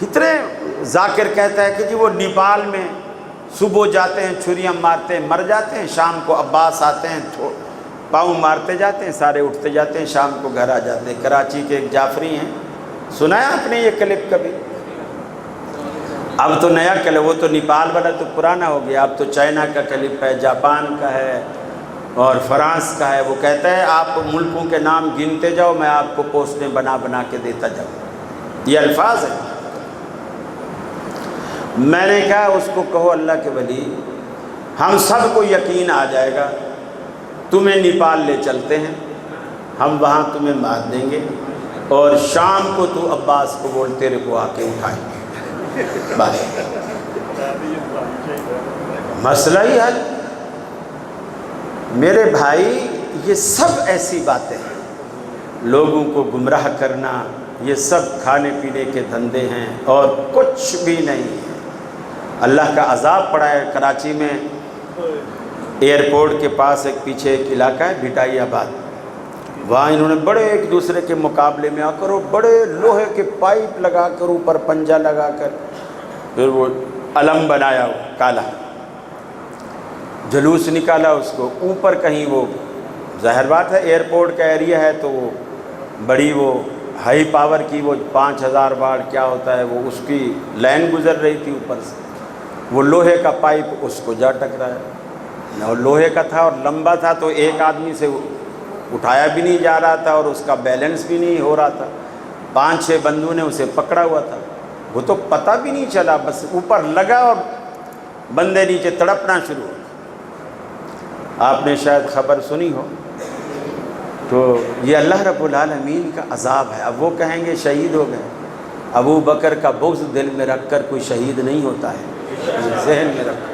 کتنے ذاکر کہتا ہے کہ جی وہ نیپال میں صبح جاتے ہیں چھریاں مارتے ہیں مر جاتے ہیں، شام کو عباس آتے ہیں پاؤں مارتے جاتے ہیں، سارے اٹھتے جاتے ہیں، شام کو گھر آ جاتے ہیں۔ کراچی کے ایک جعفری ہیں، سنا ہے آپ نے یہ کلپ کبھی؟ اب تو نیا کلپ، وہ تو نیپال والا تو پرانا ہو گیا، اب تو چائنا کا کلپ ہے، جاپان کا ہے اور فرانس کا ہے۔ وہ کہتا ہے آپ ملکوں کے نام گنتے جاؤ، میں آپ کو پوسٹیں بنا بنا کے دیتا جاؤں۔ یہ الفاظ ہیں۔ میں نے کہا اس کو کہو اللہ کے ولی، ہم سب کو یقین آ جائے گا، تمہیں نیپال لے چلتے ہیں، ہم وہاں تمہیں مار دیں گے اور شام کو تو عباس کو بول تیرے کو آ کے اٹھائیں گے، بس مسئلہ ہی حل۔ میرے بھائی یہ سب ایسی باتیں ہیں، لوگوں کو گمراہ کرنا، یہ سب کھانے پینے کے دھندے ہیں اور کچھ بھی نہیں ہے۔ اللہ کا عذاب پڑا ہے۔ کراچی میں ایئرپورٹ کے پاس ایک پیچھے ایک علاقہ ہے بھٹائی آباد، وہاں انہوں نے بڑے ایک دوسرے کے مقابلے میں آ کر وہ بڑے لوہے کے پائپ لگا کر اوپر پنجہ لگا کر پھر وہ علم بنایا کالا، جلوس نکالا اس کو اوپر کہیں، وہ ظاہر بات ہے ایئرپورٹ کا ایریا ہے تو وہ بڑی وہ ہائی پاور کی وہ 5000 واٹ کیا ہوتا ہے، وہ اس کی لائن گزر رہی تھی اوپر سے، وہ لوہے کا پائپ اس کو جا ٹکرایا، اور لوہے کا تھا اور لمبا تھا تو ایک آدمی سے اٹھایا بھی نہیں جا رہا تھا اور اس کا بیلنس بھی نہیں ہو رہا تھا، 5-6 بندوں نے اسے پکڑا ہوا تھا، وہ تو پتہ بھی نہیں چلا، بس اوپر لگا اور بندے نیچے تڑپنا شروع ہو۔ آپ نے شاید خبر سنی ہو، تو یہ اللہ رب العالمین کا عذاب ہے۔ اب وہ کہیں گے شہید ہو گئے، ابو بکر کا بغض دل میں رکھ کر کوئی شہید نہیں ہوتا ہے، ذہن میں رکھو۔